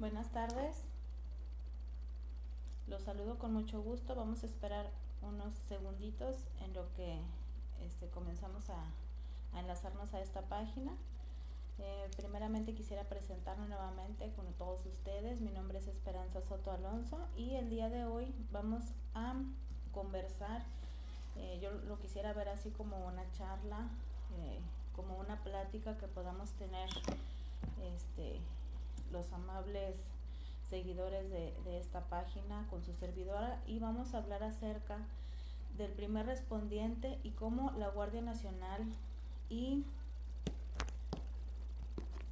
Buenas tardes, los saludo con mucho gusto. Vamos a esperar unos segunditos en lo que comenzamos a enlazarnos a esta página. Primeramente quisiera presentarme nuevamente con todos ustedes. Mi nombre es Esperanza Soto Alonso y el día de hoy vamos a conversar. Yo lo quisiera ver así como una charla, como una plática que podamos tener los amables seguidores de esta página con su servidora, y vamos a hablar acerca del primer respondiente y cómo la Guardia Nacional y...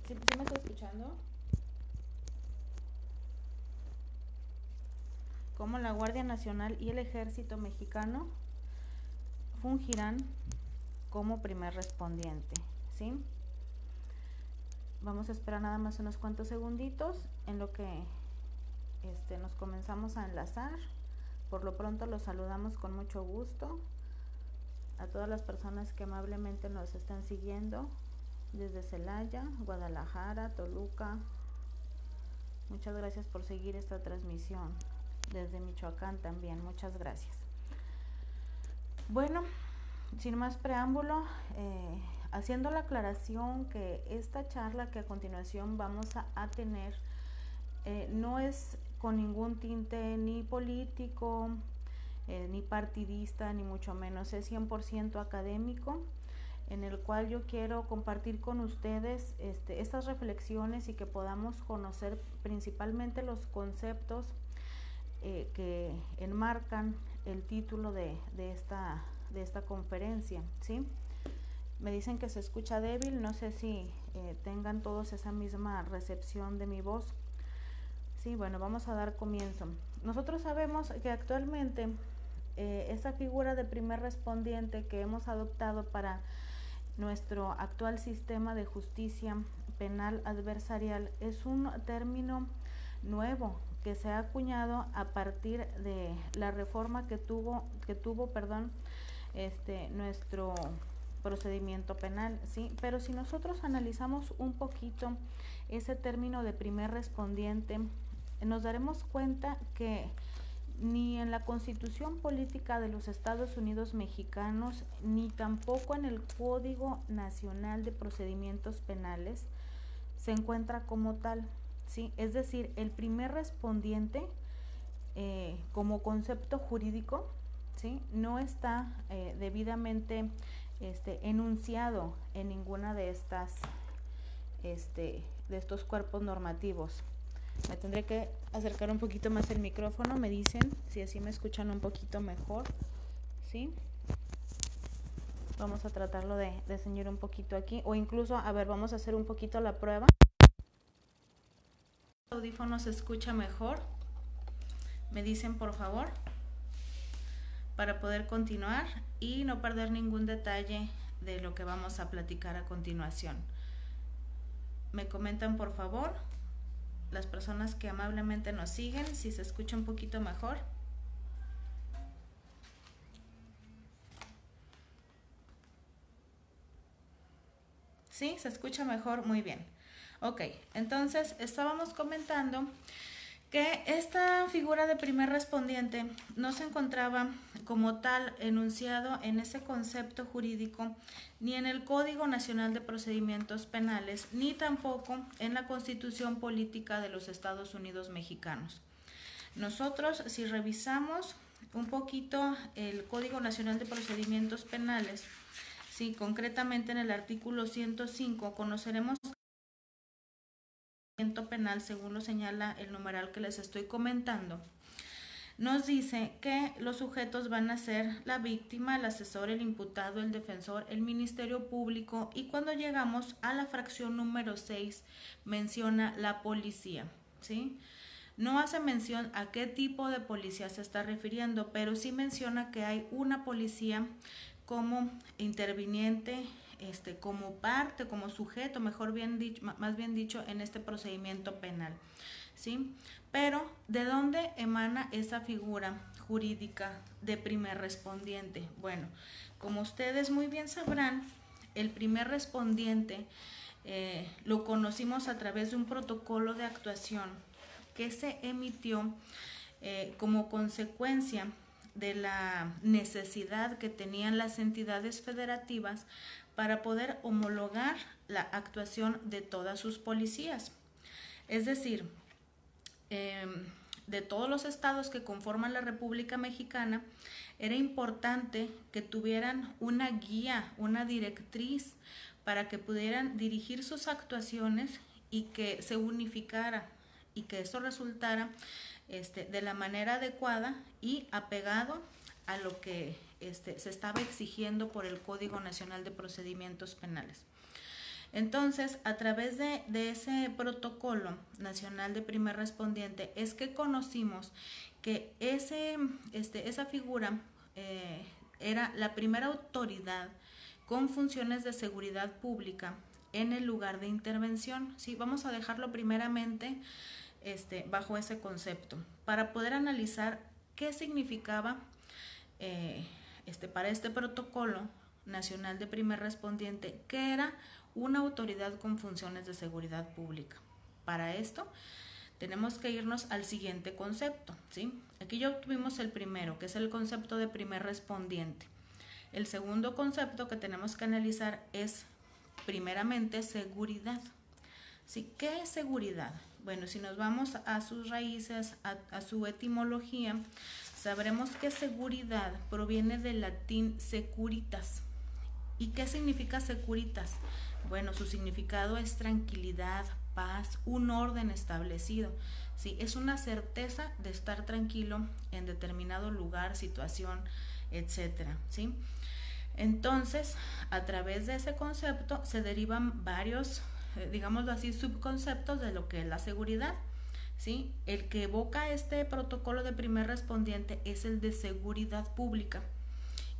¿Sí me estoy escuchando? Cómo la Guardia Nacional y el Ejército Mexicano fungirán como primer respondiente, ¿sí? Vamos a esperar nada más unos cuantos segunditos en lo que nos comenzamos a enlazar. Por lo pronto los saludamos con mucho gusto a todas las personas que amablemente nos están siguiendo desde Celaya, Guadalajara, Toluca. Muchas gracias por seguir esta transmisión. Desde Michoacán también, muchas gracias. Bueno, sin más preámbulo, haciendo la aclaración que esta charla que a continuación vamos a tener no es con ningún tinte ni político, ni partidista, ni mucho menos. Es 100% académico, en el cual yo quiero compartir con ustedes estas reflexiones y que podamos conocer principalmente los conceptos que enmarcan el título de esta conferencia, ¿sí? Me dicen que se escucha débil, no sé si tengan todos esa misma recepción de mi voz. Sí, bueno, vamos a dar comienzo. Nosotros sabemos que actualmente esa figura de primer respondiente que hemos adoptado para nuestro actual sistema de justicia penal adversarial es un término nuevo que se ha acuñado a partir de la reforma que tuvo nuestro procedimiento penal, ¿sí? Pero si nosotros analizamos un poquito ese término de primer respondiente, nos daremos cuenta que ni en la Constitución Política de los Estados Unidos Mexicanos, ni tampoco en el Código Nacional de Procedimientos Penales se encuentra como tal, ¿sí? Es decir, el primer respondiente como concepto jurídico, ¿sí? No está debidamente enunciado en ninguna de estos cuerpos normativos. Me tendré que acercar un poquito más el micrófono, me dicen si así me escuchan un poquito mejor, ¿sí? Vamos a tratarlo de ceñir un poquito aquí, o incluso, a ver, vamos a hacer un poquito la prueba. ¿El audífono se escucha mejor? Me dicen, por favor, para poder continuar y no perder ningún detalle de lo que vamos a platicar a continuación. Me comentan, por favor, las personas que amablemente nos siguen, si se escucha un poquito mejor. ¿Sí? ¿Se escucha mejor? Muy bien. Ok, entonces estábamos comentando que esta figura de primer respondiente no se encontraba como tal enunciado en ese concepto jurídico, ni en el Código Nacional de Procedimientos Penales, ni tampoco en la Constitución Política de los Estados Unidos Mexicanos. Nosotros, si revisamos un poquito el Código Nacional de Procedimientos Penales, sí, concretamente en el artículo 105, conoceremos penal, según lo señala el numeral que les estoy comentando. Nos dice que los sujetos van a ser la víctima, el asesor, el imputado, el defensor, el Ministerio Público, y cuando llegamos a la fracción número 6 menciona la policía, ¿sí? No hace mención a qué tipo de policía se está refiriendo, pero sí menciona que hay una policía como interviniente, como parte, como sujeto, más bien dicho, en este procedimiento penal, ¿sí? Pero, ¿de dónde emana esa figura jurídica de primer respondiente? Bueno, como ustedes muy bien sabrán, el primer respondiente lo conocimos a través de un protocolo de actuación que se emitió como consecuencia de la necesidad que tenían las entidades federativas para poder homologar la actuación de todas sus policías. Es decir, de todos los estados que conforman la República Mexicana, era importante que tuvieran una guía, una directriz para que pudieran dirigir sus actuaciones y que se unificara y que eso resultara de la manera adecuada y apegado a lo que se estaba exigiendo por el Código Nacional de Procedimientos Penales. Entonces, a través de ese protocolo nacional de primer respondiente es que conocimos que esa figura era la primera autoridad con funciones de seguridad pública en el lugar de intervención. Sí, vamos a dejarlo primeramente bajo ese concepto para poder analizar qué significaba para este protocolo nacional de primer respondiente, que era una autoridad con funciones de seguridad pública. Para esto tenemos que irnos al siguiente concepto, ¿sí? Aquí ya obtuvimos el primero, que es el concepto de primer respondiente. El segundo concepto que tenemos que analizar es primeramente seguridad. ¿Sí? ¿Qué es seguridad? Bueno, si nos vamos a sus raíces, a su etimología, sabremos que seguridad proviene del latín securitas. ¿Y qué significa securitas? Bueno, su significado es tranquilidad, paz, un orden establecido. ¿Sí? Es una certeza de estar tranquilo en determinado lugar, situación, etcétera, ¿sí? Entonces, a través de ese concepto se derivan varios, digámoslo así, subconceptos de lo que es la seguridad, ¿sí? El que evoca este protocolo de primer respondiente es el de seguridad pública.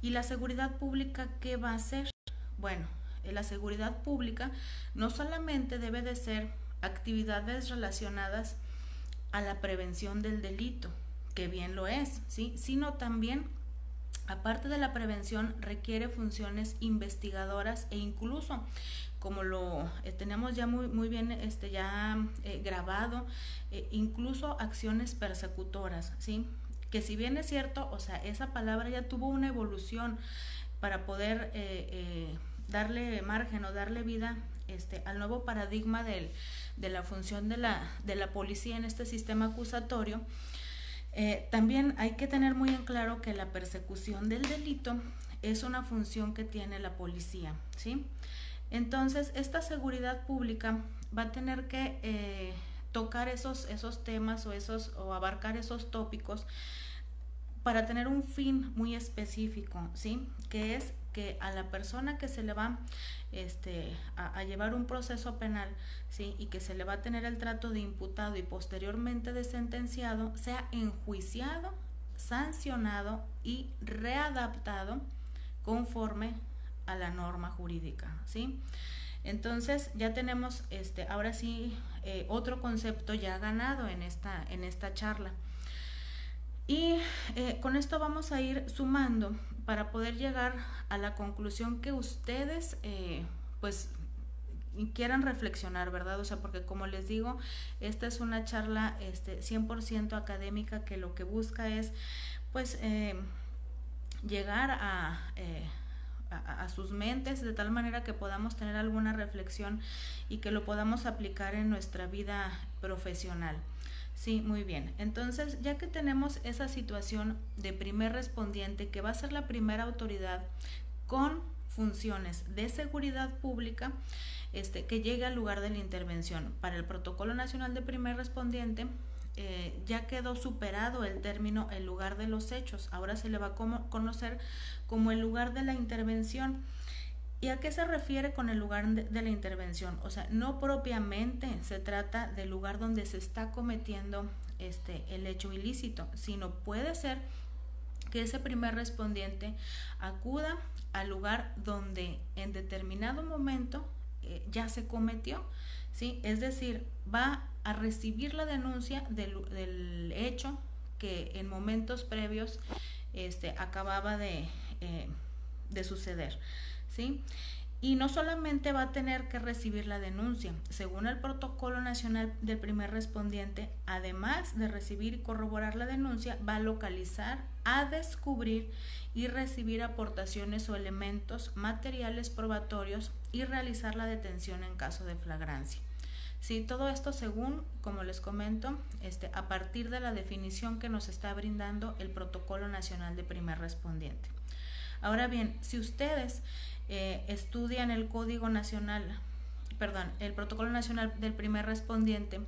¿Y la seguridad pública qué va a hacer? Bueno, la seguridad pública no solamente debe de ser actividades relacionadas a la prevención del delito, que bien lo es, ¿sí? Sino también, aparte de la prevención, requiere funciones investigadoras e incluso, como lo tenemos ya muy bien grabado, incluso acciones persecutoras, ¿sí? Que si bien es cierto, o sea, esa palabra ya tuvo una evolución para poder darle margen o darle vida al nuevo paradigma de la función de la policía en este sistema acusatorio. También hay que tener muy en claro que la persecución del delito es una función que tiene la policía, ¿sí? Entonces, esta seguridad pública va a tener que tocar esos temas o abarcar esos tópicos para tener un fin muy específico, ¿sí? Que es que a la persona que se le va a llevar un proceso penal, ¿sí? Y que se le va a tener el trato de imputado y posteriormente de sentenciado, sea enjuiciado, sancionado y readaptado conforme a la norma jurídica, ¿sí? Entonces ya tenemos ahora sí otro concepto ya ganado en esta charla. Y con esto vamos a ir sumando para poder llegar a la conclusión que ustedes pues quieran reflexionar, ¿verdad? O sea, porque como les digo, esta es una charla 100% académica que lo que busca es pues llegar a sus mentes de tal manera que podamos tener alguna reflexión y que lo podamos aplicar en nuestra vida profesional. Sí, muy bien. Entonces, ya que tenemos esa situación de primer respondiente, que va a ser la primera autoridad con funciones de seguridad pública, que llegue al lugar de la intervención. Para el Protocolo Nacional de Primer Respondiente, ya quedó superado el término el lugar de los hechos. Ahora se le va a conocer como el lugar de la intervención. ¿Y a qué se refiere con el lugar de la intervención? O sea, no propiamente se trata del lugar donde se está cometiendo el hecho ilícito, sino puede ser que ese primer respondiente acuda al lugar donde en determinado momento ya se cometió, ¿sí? Es decir, va a recibir la denuncia del hecho que en momentos previos acababa de suceder, ¿sí? Y no solamente va a tener que recibir la denuncia, según el protocolo nacional del primer respondiente, además de recibir y corroborar la denuncia, va a localizar, a descubrir y recibir aportaciones o elementos materiales probatorios y realizar la detención en caso de flagrancia. Sí, todo esto según, como les comento, a partir de la definición que nos está brindando el protocolo nacional de primer respondiente. Ahora bien, si ustedes estudian el Código Nacional, el Protocolo Nacional del Primer Respondiente,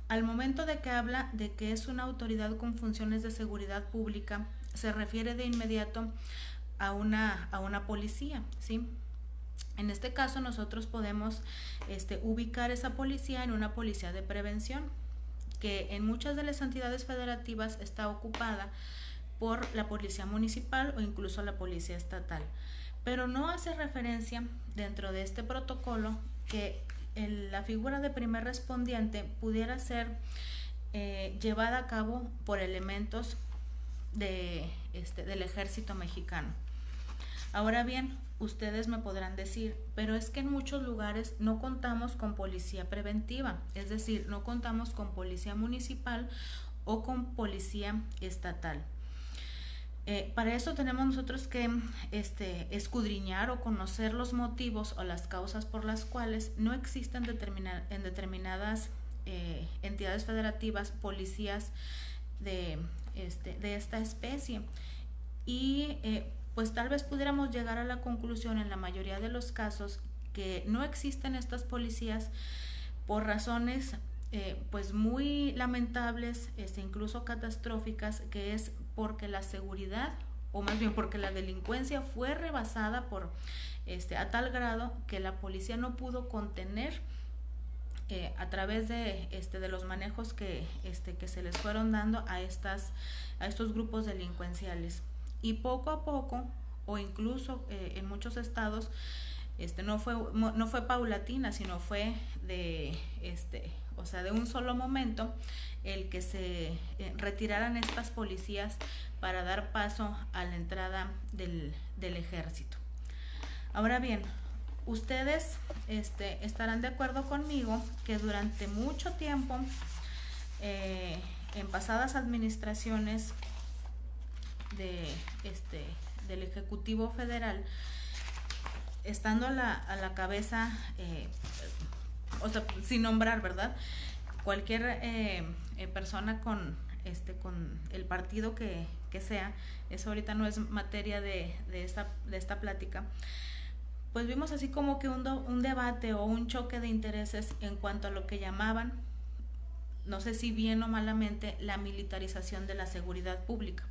al momento de que habla de que es una autoridad con funciones de seguridad pública, se refiere de inmediato a una policía, ¿sí? En este caso nosotros podemos ubicar esa policía en una policía de prevención, que en muchas de las entidades federativas está ocupada por la policía municipal o incluso la policía estatal, pero no hace referencia dentro de este protocolo que la figura de primer respondiente pudiera ser llevada a cabo por elementos del ejército mexicano. Ahora bien, ustedes me podrán decir, pero es que en muchos lugares no contamos con policía preventiva, es decir, no contamos con policía municipal o con policía estatal. Para eso tenemos nosotros que escudriñar o conocer los motivos o las causas por las cuales no existen en determinadas entidades federativas policías de esta especie. Y pues tal vez pudiéramos llegar a la conclusión en la mayoría de los casos que no existen estas policías por razones pues muy lamentables, incluso catastróficas, que es porque la seguridad, o más bien porque la delincuencia fue rebasada a tal grado que la policía no pudo contener a través de los manejos que se les fueron dando a estos grupos delincuenciales. Y poco a poco, o incluso en muchos estados, no fue paulatina, sino fue de un solo momento el que se retiraran estas policías para dar paso a la entrada del ejército. Ahora bien, ustedes estarán de acuerdo conmigo que durante mucho tiempo, en pasadas administraciones del Ejecutivo Federal, estando a la cabeza, sin nombrar, ¿verdad?, cualquier persona con el partido que sea, eso ahorita no es materia de esta plática, pues vimos así como que un debate o un choque de intereses en cuanto a lo que llamaban, no sé si bien o malamente, la militarización de la seguridad pública.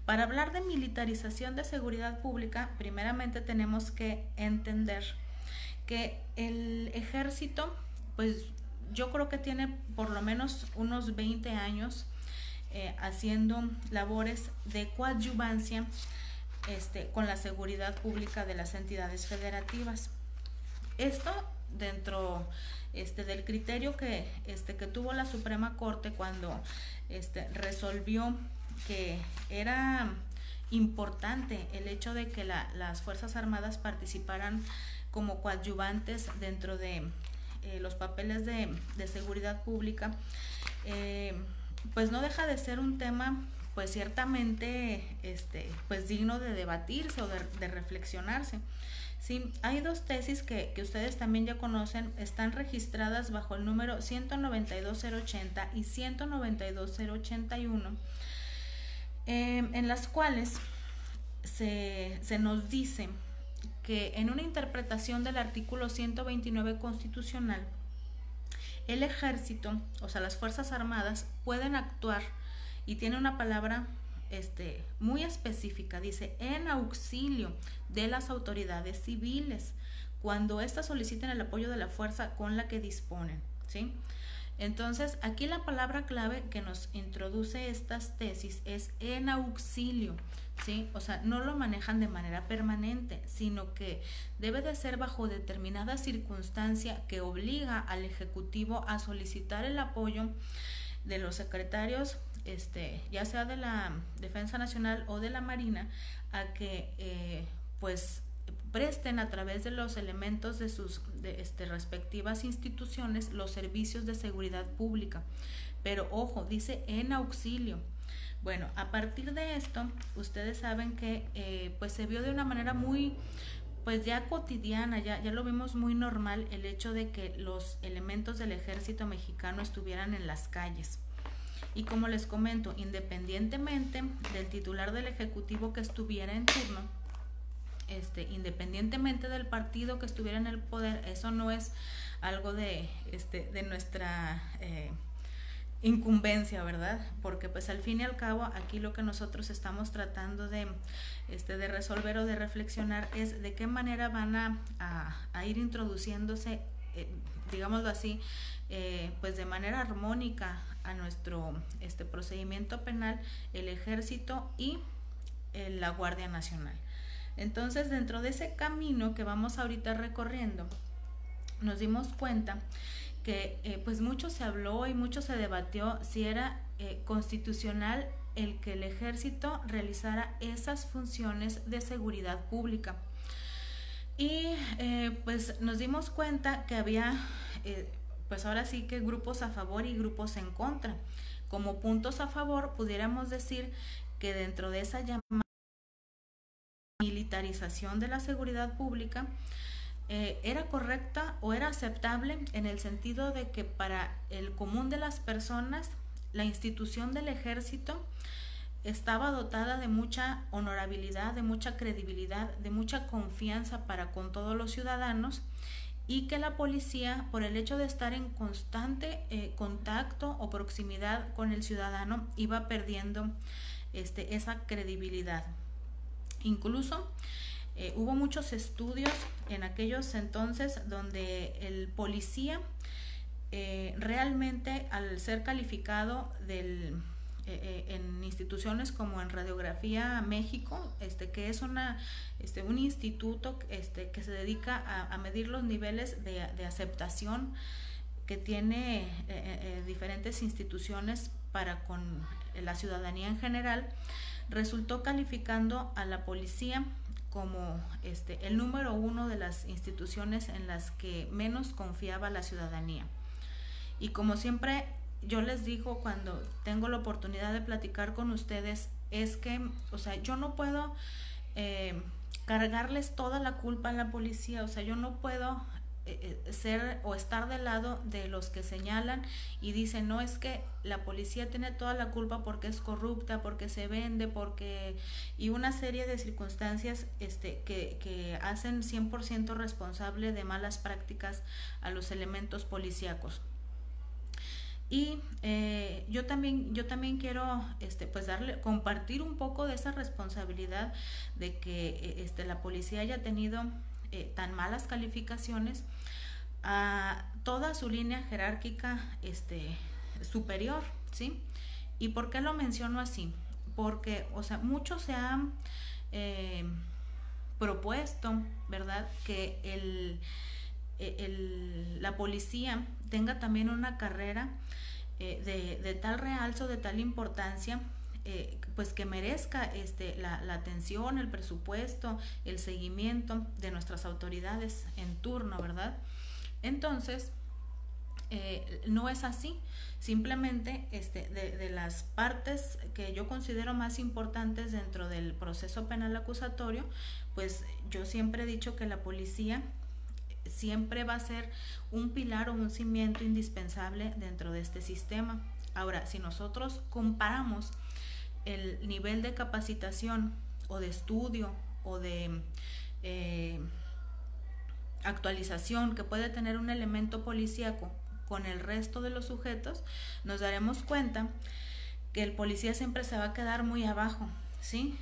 Para hablar de militarización de seguridad pública, primeramente tenemos que entender que el ejército, pues yo creo que tiene por lo menos unos 20 años haciendo labores de coadyuvancia con la seguridad pública de las entidades federativas. Esto dentro del criterio que tuvo la Suprema Corte cuando resolvió que era importante el hecho de que las Fuerzas Armadas participaran como coadyuvantes dentro de los papeles de seguridad pública, pues no deja de ser un tema pues ciertamente pues digno de debatirse o de reflexionarse. Sí, hay dos tesis que ustedes también ya conocen, están registradas bajo el número 192.080 y 192.081, en las cuales se nos dice que en una interpretación del artículo 129 constitucional, el ejército, o sea, las Fuerzas Armadas, pueden actuar, y tiene una palabra muy específica, dice, en auxilio de las autoridades civiles, cuando éstas soliciten el apoyo de la fuerza con la que disponen, ¿sí? Entonces, aquí la palabra clave que nos introduce estas tesis es en auxilio, ¿sí? O sea, no lo manejan de manera permanente, sino que debe de ser bajo determinada circunstancia que obliga al Ejecutivo a solicitar el apoyo de los secretarios, ya sea de la Defensa Nacional o de la Marina, a que pues presten a través de los elementos de sus respectivas instituciones los servicios de seguridad pública. Pero ojo, dice en auxilio. Bueno, a partir de esto, ustedes saben que pues se vio de una manera muy, pues ya cotidiana, ya lo vimos muy normal el hecho de que los elementos del ejército mexicano estuvieran en las calles. Y como les comento, independientemente del titular del ejecutivo que estuviera en turno, independientemente del partido que estuviera en el poder, eso no es algo de nuestra incumbencia, ¿verdad? Porque pues al fin y al cabo aquí lo que nosotros estamos tratando de resolver o de reflexionar es de qué manera van a ir introduciéndose, digámoslo así, pues de manera armónica a nuestro procedimiento penal, el ejército y la Guardia Nacional. Entonces, dentro de ese camino que vamos ahorita recorriendo, nos dimos cuenta que pues mucho se habló y mucho se debatió si era constitucional el que el ejército realizara esas funciones de seguridad pública. Y pues nos dimos cuenta que había pues ahora sí que grupos a favor y grupos en contra. Como puntos a favor pudiéramos decir que dentro de esa llamada militarización de la seguridad pública era correcta o era aceptable en el sentido de que para el común de las personas la institución del ejército estaba dotada de mucha honorabilidad, de mucha credibilidad, de mucha confianza para con todos los ciudadanos, y que la policía, por el hecho de estar en constante contacto o proximidad con el ciudadano, iba perdiendo esa credibilidad. Incluso hubo muchos estudios en aquellos entonces donde el policía realmente, al ser calificado en instituciones como en Radiografía México, que es un instituto que se dedica a medir los niveles de aceptación que tiene diferentes instituciones para con la ciudadanía en general, resultó calificando a la policía como el número 1 de las instituciones en las que menos confiaba la ciudadanía. Y como siempre yo les digo cuando tengo la oportunidad de platicar con ustedes, es que, o sea, yo no puedo cargarles toda la culpa a la policía, o sea, yo no puedo ser o estar del lado de los que señalan y dicen, no, es que la policía tiene toda la culpa porque es corrupta, porque se vende, y una serie de circunstancias que hacen 100% responsable de malas prácticas a los elementos policíacos. Y yo también quiero pues compartir un poco de esa responsabilidad de que la policía haya tenido tan malas calificaciones a toda su línea jerárquica superior, ¿sí? ¿Y por qué lo menciono así? Porque, o sea, mucho se ha propuesto, ¿verdad?, que la policía tenga también una carrera de tal realce, de tal importancia, pues que merezca la atención, el presupuesto, el seguimiento de nuestras autoridades en turno, ¿verdad? Entonces, no es así. Simplemente de las partes que yo considero más importantes dentro del proceso penal acusatorio, pues yo siempre he dicho que la policía siempre va a ser un pilar o un cimiento indispensable dentro de este sistema. Ahora, si nosotros comparamos el nivel de capacitación o de estudio o de actualización que puede tener un elemento policíaco con el resto de los sujetos, nos daremos cuenta que el policía siempre se va a quedar muy abajo, ¿sí?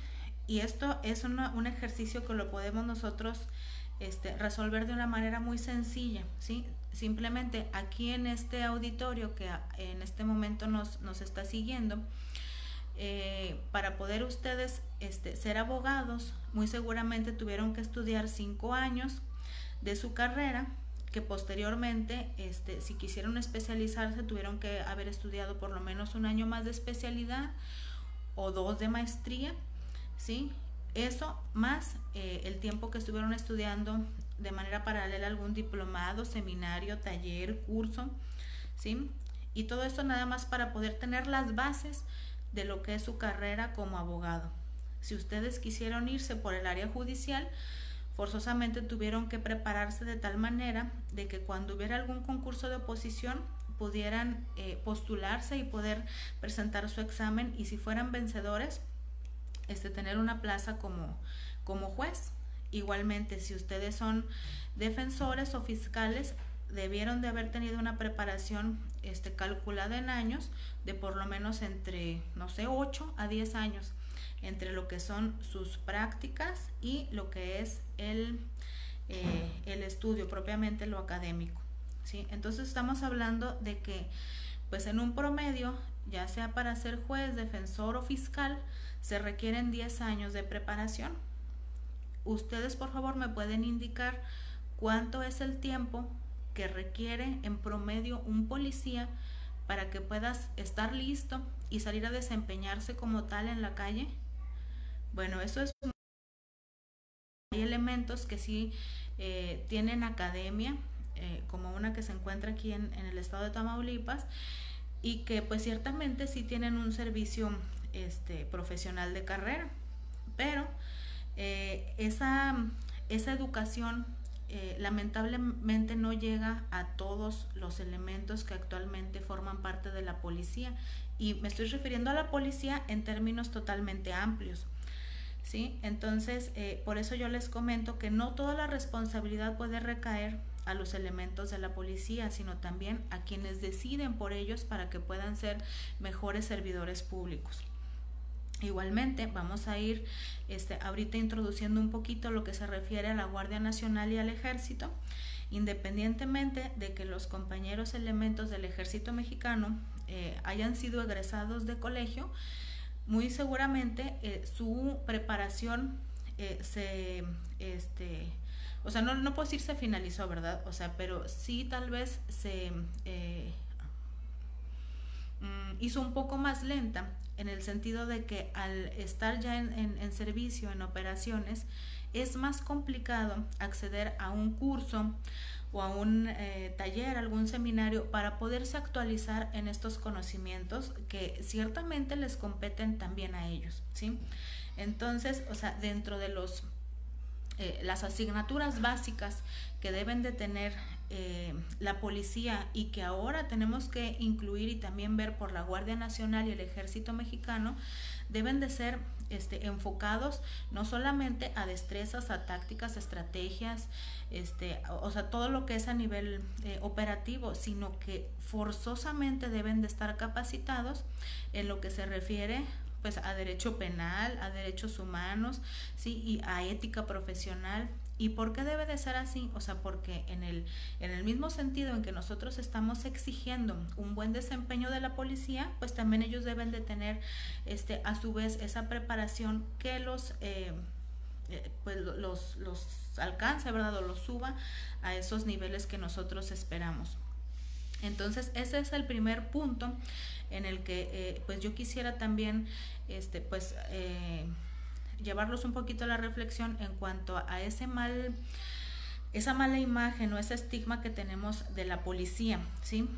Y esto es un ejercicio que lo podemos nosotros resolver de una manera muy sencilla, ¿sí? Simplemente aquí en este auditorio que en este momento nos está siguiendo, para poder ustedes ser abogados, muy seguramente tuvieron que estudiar 5 años de su carrera, que posteriormente, si quisieron especializarse, tuvieron que haber estudiado por lo menos 1 año más de especialidad o 2 de maestría, ¿sí? Eso más el tiempo que estuvieron estudiando de manera paralela algún diplomado, seminario, taller, curso, ¿sí? Y todo esto nada más para poder tener las bases de lo que es su carrera como abogado. Si ustedes quisieron irse por el área judicial, forzosamente tuvieron que prepararse de tal manera de que cuando hubiera algún concurso de oposición pudieran postularse y poder presentar su examen, y si fueran vencedores, tener una plaza como juez. Igualmente, si ustedes son defensores o fiscales, debieron de haber tenido una preparación calculada en años de por lo menos entre, no sé, 8 a 10 años, entre lo que son sus prácticas y lo que es el estudio, propiamente lo académico, ¿sí? Entonces estamos hablando de que pues en un promedio, ya sea para ser juez, defensor o fiscal, se requieren 10 años de preparación. Ustedes por favor me pueden indicar cuánto es el tiempo que requiere en promedio un policía para que puedas estar listo y salir a desempeñarse como tal en la calle. Bueno, eso es... Hay elementos que sí tienen academia, como una que se encuentra aquí en el estado de Tamaulipas, y que pues ciertamente sí tienen un servicio profesional de carrera, pero esa educación lamentablemente no llega a todos los elementos que actualmente forman parte de la policía, y me estoy refiriendo a la policía en términos totalmente amplios, ¿sí? Entonces, por eso yo les comento que no toda la responsabilidad puede recaer a los elementos de la policía, sino también a quienes deciden por ellos para que puedan ser mejores servidores públicos. Igualmente, vamos a ir ahorita introduciendo un poquito lo que se refiere a la Guardia Nacional y al Ejército. Independientemente de que los compañeros elementos del Ejército Mexicano hayan sido egresados de colegio, muy seguramente su preparación o sea, no puedo decir se finalizó, ¿verdad? O sea, pero sí tal vez se hizo un poco más lenta, en el sentido de que al estar ya en servicio, en operaciones, es más complicado acceder a un curso o a un taller, algún seminario, para poderse actualizar en estos conocimientos que ciertamente les competen también a ellos, ¿sí? Entonces, o sea, dentro de las asignaturas básicas que deben de tener la policía, y que ahora tenemos que incluir y también ver por la Guardia Nacional y el Ejército Mexicano, deben de ser enfocados no solamente a destrezas, a tácticas, estrategias, o sea, todo lo que es a nivel operativo, sino que forzosamente deben de estar capacitados en lo que se refiere pues a derecho penal, a derechos humanos, ¿sí? Y a ética profesional. ¿Y por qué debe de ser así? O sea, porque en el mismo sentido en que nosotros estamos exigiendo un buen desempeño de la policía, pues también ellos deben de tener a su vez esa preparación que los alcance, ¿verdad? O los suba a esos niveles que nosotros esperamos. Entonces ese es el primer punto en el que pues yo quisiera también llevarlos un poquito a la reflexión en cuanto a esa mala imagen o ese estigma que tenemos de la policía, ¿sí?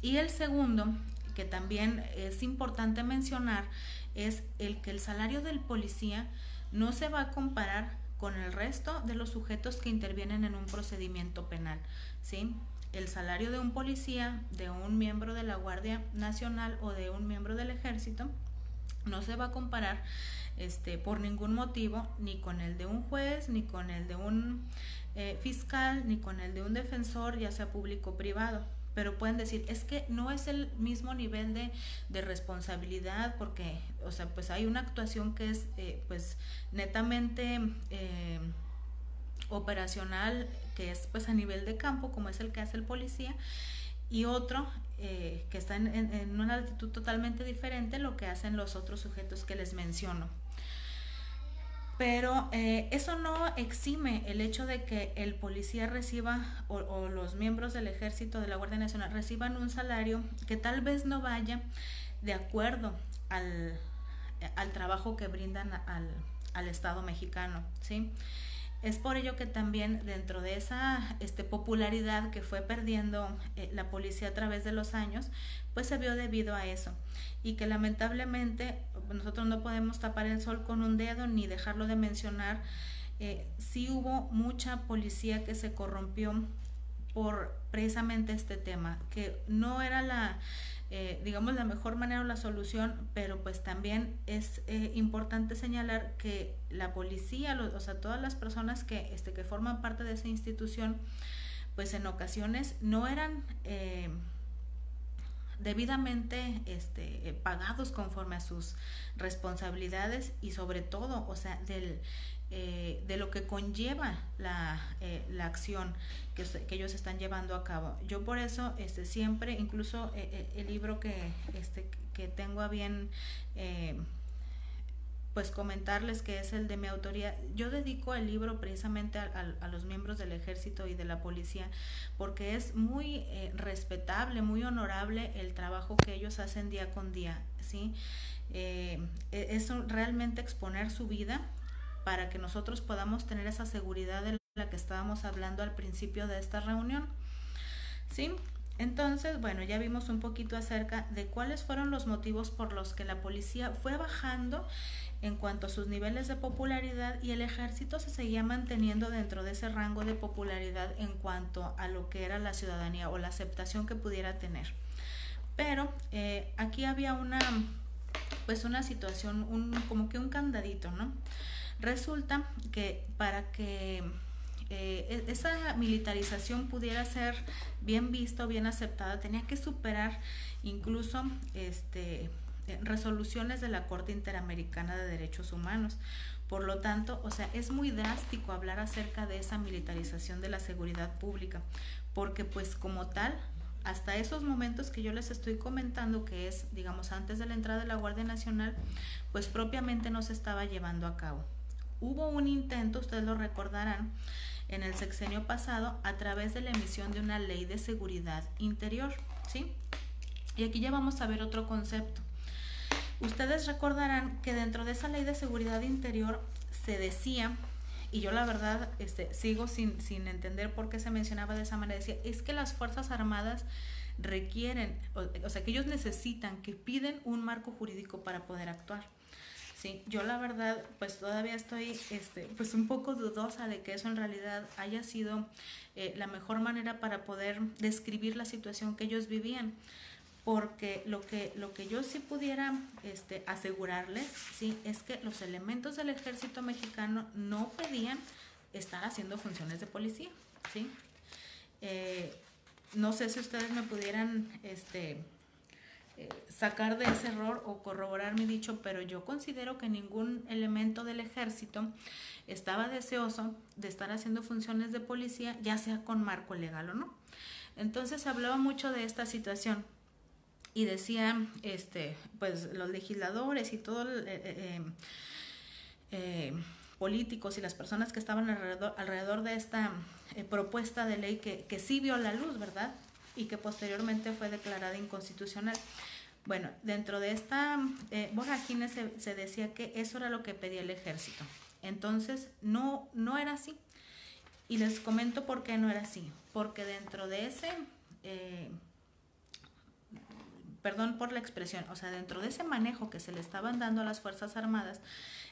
Y el segundo, que también es importante mencionar, es el que el salario del policía no se va a comparar con el resto de los sujetos que intervienen en un procedimiento penal, ¿sí? El salario de un policía, de un miembro de la Guardia Nacional o de un miembro del Ejército no se va a comparar por ningún motivo, ni con el de un juez, ni con el de un fiscal, ni con el de un defensor, ya sea público o privado. Pero pueden decir, es que no es el mismo nivel de responsabilidad, porque, o sea, pues hay una actuación que es pues netamente operacional, que es pues a nivel de campo, como es el que hace el policía, y otro que está en una altitud totalmente diferente, lo que hacen los otros sujetos que les menciono. Pero eso no exime el hecho de que el policía reciba, o los miembros del Ejército, de la Guardia Nacional, reciban un salario que tal vez no vaya de acuerdo al trabajo que brindan al Estado mexicano, ¿sí? Es por ello que también dentro de esa popularidad que fue perdiendo la policía a través de los años, pues se vio debido a eso. Y que lamentablemente nosotros no podemos tapar el sol con un dedo ni dejarlo de mencionar. Sí hubo mucha policía que se corrompió por precisamente este tema, que no era digamos la mejor manera o la solución, pero pues también es importante señalar que la policía, o sea, todas las personas que forman parte de esa institución, pues en ocasiones no eran debidamente pagados conforme a sus responsabilidades y sobre todo, o sea, de lo que conlleva la acción que ellos están llevando a cabo. Yo por eso siempre, incluso el libro que tengo a bien pues comentarles, que es el de mi autoría, yo dedico el libro precisamente a los miembros del ejército y de la policía, porque es muy respetable, muy honorable el trabajo que ellos hacen día con día, ¿sí? Es realmente exponer su vida para que nosotros podamos tener esa seguridad de la que estábamos hablando al principio de esta reunión, ¿sí? Entonces, bueno, ya vimos un poquito acerca de cuáles fueron los motivos por los que la policía fue bajando en cuanto a sus niveles de popularidad, y el ejército se seguía manteniendo dentro de ese rango de popularidad en cuanto a lo que era la ciudadanía o la aceptación que pudiera tener. Pero aquí había una situación, como que un candadito, ¿no? Resulta que para que esa militarización pudiera ser bien vista o bien aceptada, tenía que superar incluso resoluciones de la Corte Interamericana de Derechos Humanos. Por lo tanto, o sea, es muy drástico hablar acerca de esa militarización de la seguridad pública, porque pues como tal, hasta esos momentos que yo les estoy comentando, que es, digamos, antes de la entrada de la Guardia Nacional, pues propiamente no se estaba llevando a cabo. Hubo un intento, ustedes lo recordarán, en el sexenio pasado, a través de la emisión de una ley de seguridad interior, ¿sí? Y aquí ya vamos a ver otro concepto. Ustedes recordarán que dentro de esa ley de seguridad interior se decía, y yo la verdad sigo sin entender por qué se mencionaba de esa manera, decía, es que las Fuerzas Armadas requieren, o sea, que ellos necesitan, que piden un marco jurídico para poder actuar. Sí, yo la verdad pues todavía estoy pues un poco dudosa de que eso en realidad haya sido la mejor manera para poder describir la situación que ellos vivían, porque lo que yo sí pudiera asegurarles, sí, es que los elementos del ejército mexicano no pedían estar haciendo funciones de policía, ¿sí? No sé si ustedes me pudieran sacar de ese error o corroborar mi dicho, pero yo considero que ningún elemento del ejército estaba deseoso de estar haciendo funciones de policía, ya sea con marco legal o no. Entonces hablaba mucho de esta situación y decía, pues los legisladores y todos políticos y las personas que estaban alrededor de esta propuesta de ley que sí vio la luz, ¿verdad? Y que posteriormente fue declarada inconstitucional. Bueno, dentro de esta vorágine se decía que eso era lo que pedía el ejército. Entonces, no era así. Y les comento por qué no era así. Porque dentro de ese, perdón por la expresión, o sea, dentro de ese manejo que se le estaban dando a las Fuerzas Armadas,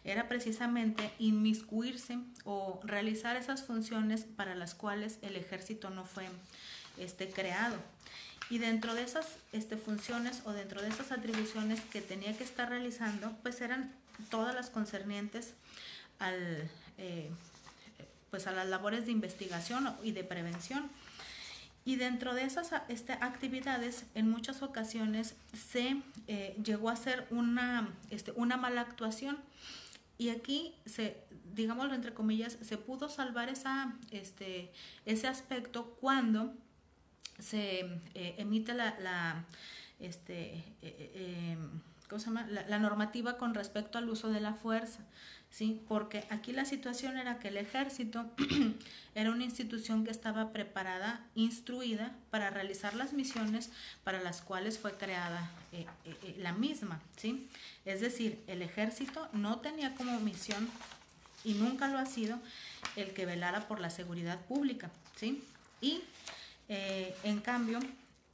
era precisamente inmiscuirse o realizar esas funciones para las cuales el ejército no fue creado. Y dentro de esas funciones o dentro de esas atribuciones que tenía que estar realizando, pues eran todas las concernientes pues a las labores de investigación y de prevención. Y dentro de esas actividades, en muchas ocasiones se llegó a hacer una mala actuación. Y aquí, digámoslo entre comillas, se pudo salvar ese aspecto cuando se emite ¿cómo se llama? La normativa con respecto al uso de la fuerza, ¿sí? Porque aquí la situación era que el ejército era una institución que estaba preparada, instruida para realizar las misiones para las cuales fue creada la misma, ¿sí? Es decir, el ejército no tenía como misión, y nunca lo ha sido, el que velara por la seguridad pública, ¿sí? Y en cambio,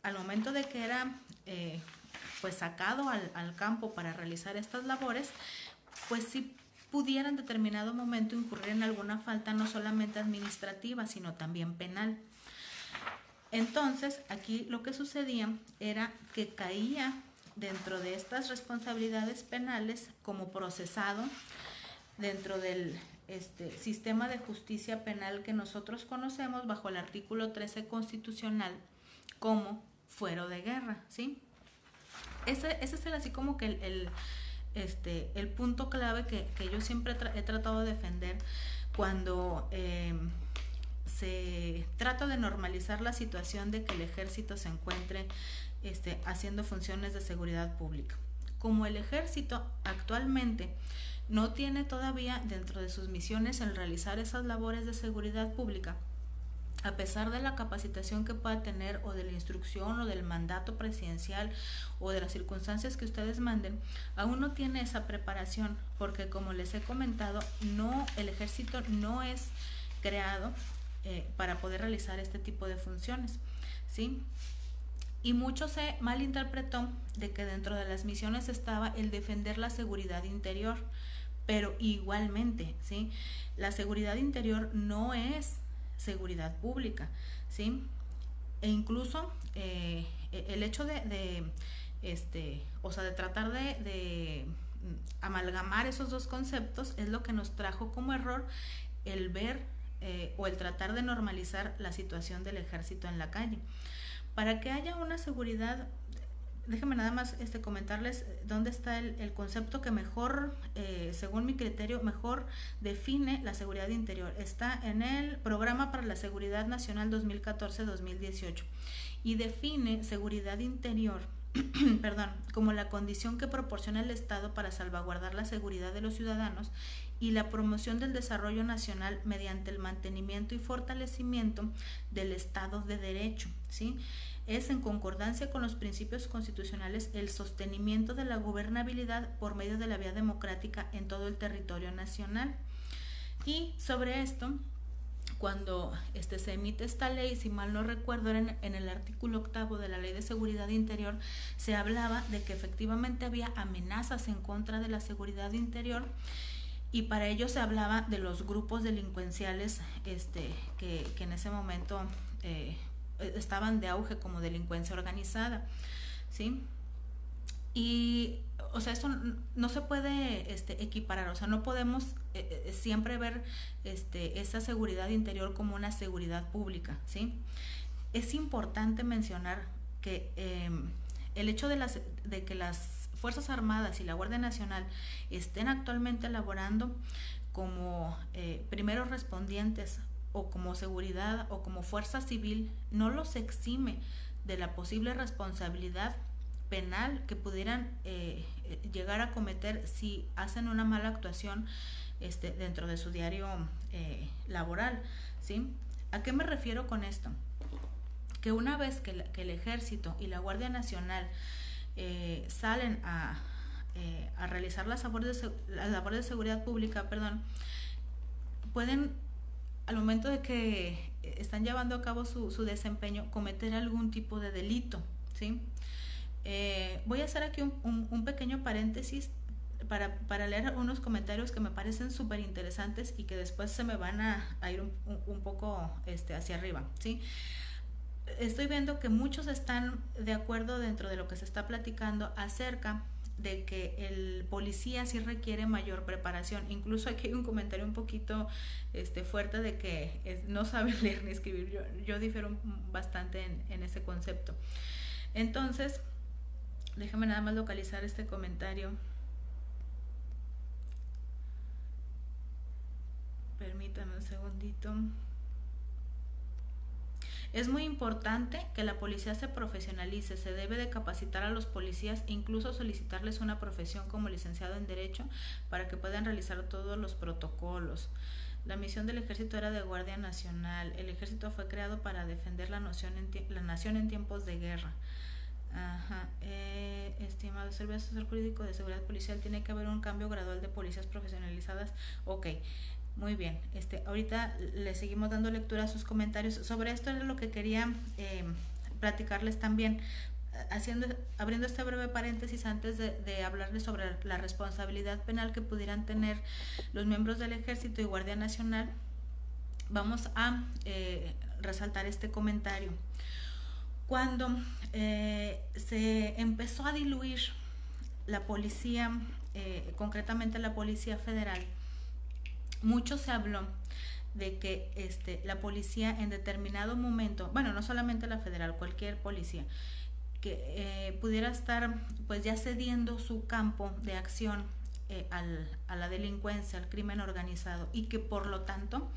al momento de que era pues sacado al campo para realizar estas labores, pues sí pudiera en determinado momento incurrir en alguna falta no solamente administrativa, sino también penal. Entonces, aquí lo que sucedía era que caía dentro de estas responsabilidades penales como procesado dentro del sistema de justicia penal que nosotros conocemos bajo el artículo 13 constitucional como fuero de guerra, ¿sí? Ese es así como que el punto clave que yo siempre he tratado de defender cuando se trata de normalizar la situación de que el ejército se encuentre haciendo funciones de seguridad pública. Como el ejército actualmente no tiene todavía dentro de sus misiones el realizar esas labores de seguridad pública, a pesar de la capacitación que pueda tener o de la instrucción o del mandato presidencial o de las circunstancias que ustedes manden, aún no tiene esa preparación, porque como les he comentado, el ejército no es creado para poder realizar este tipo de funciones, ¿sí? Y mucho se malinterpretó de que dentro de las misiones estaba el defender la seguridad interior, pero igualmente, ¿sí? La seguridad interior no es seguridad pública, ¿sí? E incluso el hecho de tratar de amalgamar esos dos conceptos es lo que nos trajo como error el ver o el tratar de normalizar la situación del ejército en la calle. Para que haya una seguridad, déjenme nada más comentarles dónde está el concepto que mejor, según mi criterio, mejor define la seguridad interior. Está en el Programa para la Seguridad Nacional 2014-2018 y define seguridad interior como la condición que proporciona el Estado para salvaguardar la seguridad de los ciudadanos y la promoción del desarrollo nacional mediante el mantenimiento y fortalecimiento del Estado de Derecho, ¿sí? Es en concordancia con los principios constitucionales el sostenimiento de la gobernabilidad por medio de la vía democrática en todo el territorio nacional. Y sobre esto, cuando se emite esta ley, si mal no recuerdo, era en el artículo 8 de la Ley de Seguridad Interior, se hablaba de que efectivamente había amenazas en contra de la seguridad interior, y para ello se hablaba de los grupos delincuenciales que en ese momento estaban de auge como delincuencia organizada, ¿sí? Y, o sea, eso no se puede equiparar, o sea, no podemos siempre ver esa seguridad interior como una seguridad pública, ¿sí? Es importante mencionar que el hecho de que las Fuerzas Armadas y la Guardia Nacional estén actualmente elaborando como primeros respondientes o como seguridad o como fuerza civil no los exime de la posible responsabilidad penal que pudieran llegar a cometer si hacen una mala actuación dentro de su diario laboral, ¿sí? ¿A qué me refiero con esto? Que una vez que el Ejército y la Guardia Nacional salen a realizar las labores de seguridad pública, pueden, al momento de que están llevando a cabo su desempeño, cometer algún tipo de delito, ¿sí? Voy a hacer aquí un pequeño paréntesis para leer unos comentarios que me parecen súper interesantes y que después se me van a ir un poco hacia arriba, ¿sí? Estoy viendo que muchos están de acuerdo dentro de lo que se está platicando acerca de que el policía sí requiere mayor preparación. Incluso aquí hay un comentario un poquito fuerte de que no sabe leer ni escribir. Yo difiero bastante en ese concepto. Entonces, déjame nada más localizar este comentario. Permítame un segundito. Es muy importante que la policía se profesionalice, se debe de capacitar a los policías e incluso solicitarles una profesión como licenciado en Derecho para que puedan realizar todos los protocolos. La misión del ejército era de Guardia Nacional. El ejército fue creado para defender la nación en tiempos de guerra. Ajá, estimado servicio asesor jurídico de seguridad policial, tiene que haber un cambio gradual de policías profesionalizadas. Ok, muy bien. Ahorita le seguimos dando lectura a sus comentarios. Sobre esto era lo que quería platicarles también, abriendo este breve paréntesis antes de hablarles sobre la responsabilidad penal que pudieran tener los miembros del Ejército y Guardia Nacional. Vamos a resaltar este comentario. Cuando se empezó a diluir la policía, concretamente la Policía Federal, mucho se habló de que la policía en determinado momento, bueno, no solamente la federal, cualquier policía, que pudiera estar pues ya cediendo su campo de acción a la delincuencia, al crimen organizado, y que por lo tanto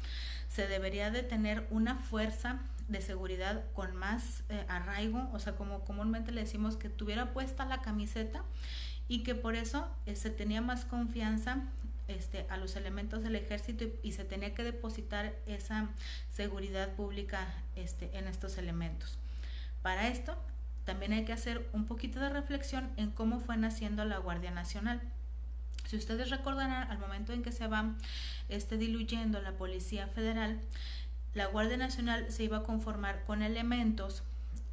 se debería de tener una fuerza de seguridad con más arraigo, o sea, como comúnmente le decimos, que tuviera puesta la camiseta, y que por eso se tenía más confianza a los elementos del ejército y se tenía que depositar esa seguridad pública en estos elementos. Para esto también hay que hacer un poquito de reflexión en cómo fue naciendo la Guardia Nacional. Si ustedes recordarán, al momento en que se va diluyendo la Policía Federal, la Guardia Nacional se iba a conformar con elementos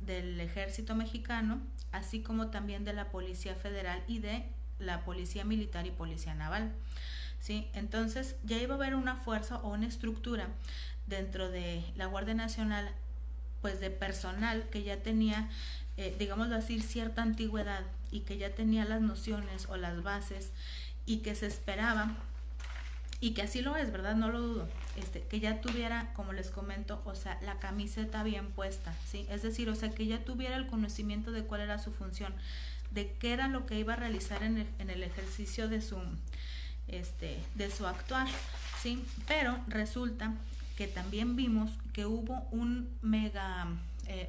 del Ejército Mexicano, así como también de la Policía Federal y de la Policía Militar y Policía Naval, ¿sí? Entonces ya iba a haber una fuerza o una estructura dentro de la Guardia Nacional, pues de personal que ya tenía, digámoslo así, cierta antigüedad, y que ya tenía las nociones o las bases, y que se esperaba, y que así lo es, ¿verdad? No lo dudo, que ya tuviera, como les comento, o sea, la camiseta bien puesta, ¿sí? Es decir, o sea, que ya tuviera el conocimiento de cuál era su función, de qué era lo que iba a realizar en el ejercicio de su actuar, ¿sí? Pero resulta que también vimos que hubo un mega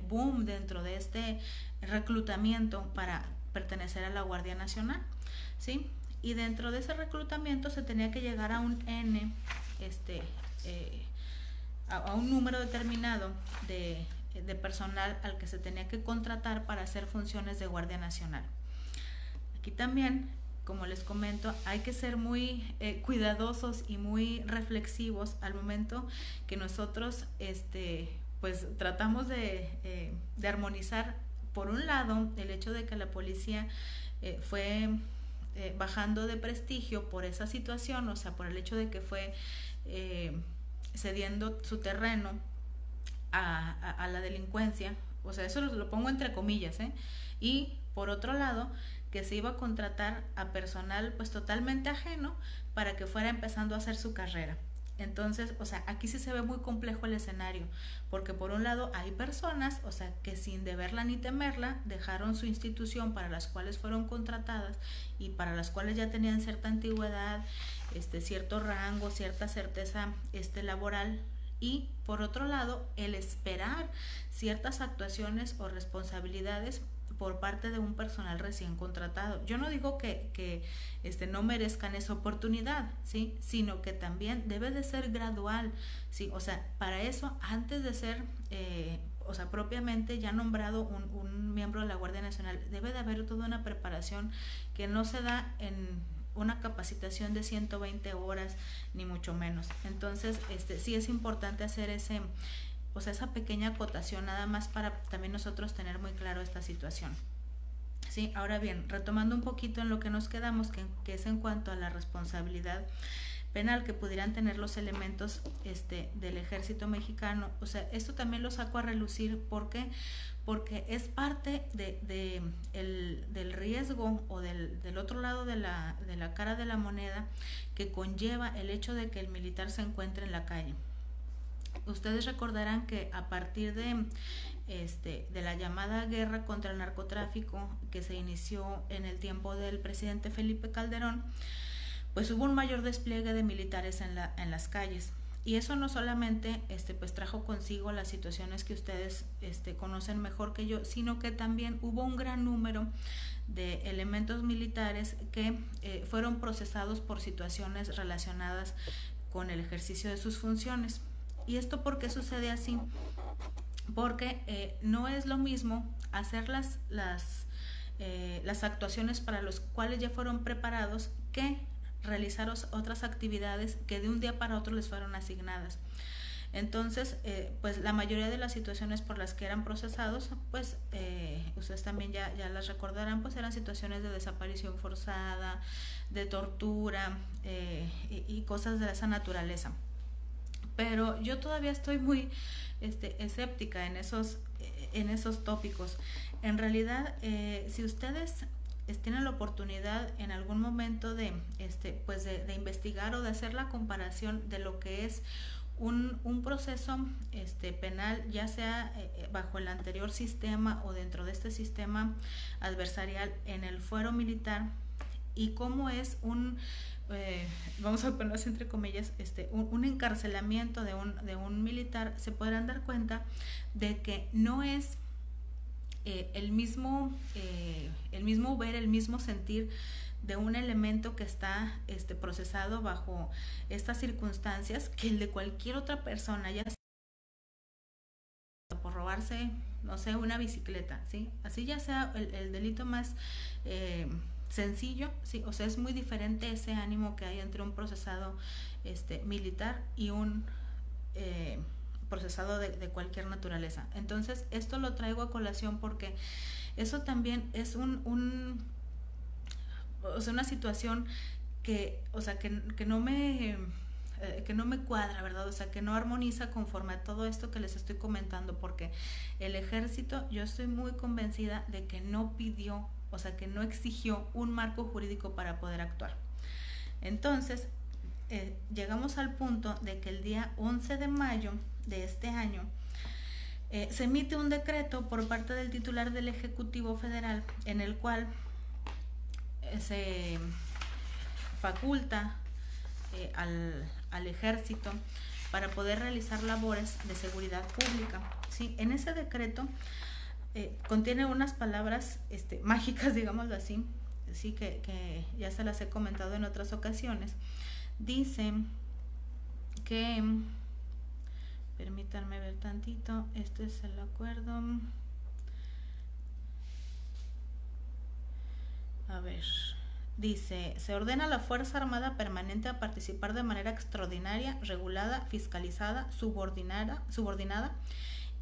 boom dentro de este reclutamiento para pertenecer a la Guardia Nacional, ¿sí? Y dentro de ese reclutamiento se tenía que llegar a un a un número determinado de personal al que se tenía que contratar para hacer funciones de Guardia Nacional. Aquí también, como les comento, hay que ser muy cuidadosos y muy reflexivos al momento que nosotros pues tratamos de armonizar, por un lado, el hecho de que la policía fue bajando de prestigio por esa situación, o sea, por el hecho de que fue cediendo su terreno a la delincuencia, o sea, eso lo pongo entre comillas, y por otro lado, que se iba a contratar a personal pues totalmente ajeno para que fuera empezando a hacer su carrera. Entonces, o sea, aquí sí se ve muy complejo el escenario, porque por un lado hay personas, o sea, que sin deberla ni temerla dejaron su institución para las cuales fueron contratadas y para las cuales ya tenían cierta antigüedad, cierto rango, cierta certeza laboral, y por otro lado el esperar ciertas actuaciones o responsabilidades por parte de un personal recién contratado. Yo no digo que no merezcan esa oportunidad, ¿sí? Sino que también debe de ser gradual, ¿sí? O sea, para eso, antes de ser o sea, propiamente ya nombrado un miembro de la Guardia Nacional, debe de haber toda una preparación que no se da en una capacitación de 120 horas, ni mucho menos. Entonces, sí es importante hacer esa pequeña acotación, nada más para también nosotros tener muy claro esta situación. Sí, ahora bien, retomando un poquito en lo que nos quedamos, que es en cuanto a la responsabilidad penal que pudieran tener los elementos del Ejército Mexicano. O sea, esto también lo saco a relucir porque es parte del riesgo o del otro lado de la cara de la moneda que conlleva el hecho de que el militar se encuentre en la calle. Ustedes recordarán que a partir de la llamada guerra contra el narcotráfico que se inició en el tiempo del presidente Felipe Calderón, pues hubo un mayor despliegue de militares en las calles, y eso no solamente pues trajo consigo las situaciones que ustedes conocen mejor que yo, sino que también hubo un gran número de elementos militares que fueron procesados por situaciones relacionadas con el ejercicio de sus funciones. ¿Y esto por qué sucede así? Porque no es lo mismo hacer las las actuaciones para los cuales ya fueron preparados que realizar otras actividades que de un día para otro les fueron asignadas. Entonces, pues la mayoría de las situaciones por las que eran procesados, pues ustedes también ya las recordarán, pues eran situaciones de desaparición forzada, de tortura y cosas de esa naturaleza. Pero yo todavía estoy muy escéptica en esos tópicos. En realidad, si ustedes tienen la oportunidad en algún momento de investigar o de hacer la comparación de lo que es un proceso penal, ya sea bajo el anterior sistema o dentro de este sistema adversarial en el fuero militar, y cómo es vamos a ponerlo así entre comillas, un encarcelamiento de un militar, se podrán dar cuenta de que no es el mismo ver, el mismo sentir de un elemento que está procesado bajo estas circunstancias que el de cualquier otra persona, ya sea por robarse, no sé, una bicicleta, ¿sí? Así ya sea el delito más sencillo, ¿sí? O sea, es muy diferente ese ánimo que hay entre un procesado militar y un procesado de cualquier naturaleza. Entonces, esto lo traigo a colación porque eso también es una situación que no me cuadra, ¿verdad? O sea, que no armoniza conforme a todo esto que les estoy comentando, porque el ejército, yo estoy muy convencida de que no pidió, o sea, que no exigió un marco jurídico para poder actuar. Entonces, llegamos al punto de que el día 11 de mayo de este año se emite un decreto por parte del titular del Ejecutivo Federal en el cual se faculta al ejército para poder realizar labores de seguridad pública, ¿sí? En ese decreto contiene unas palabras mágicas, digámoslo así, sí, que ya se las he comentado en otras ocasiones. Dice que, permítanme ver tantito, este es el acuerdo. A ver, dice, se ordena a la Fuerza Armada Permanente a participar de manera extraordinaria, regulada, fiscalizada, subordinada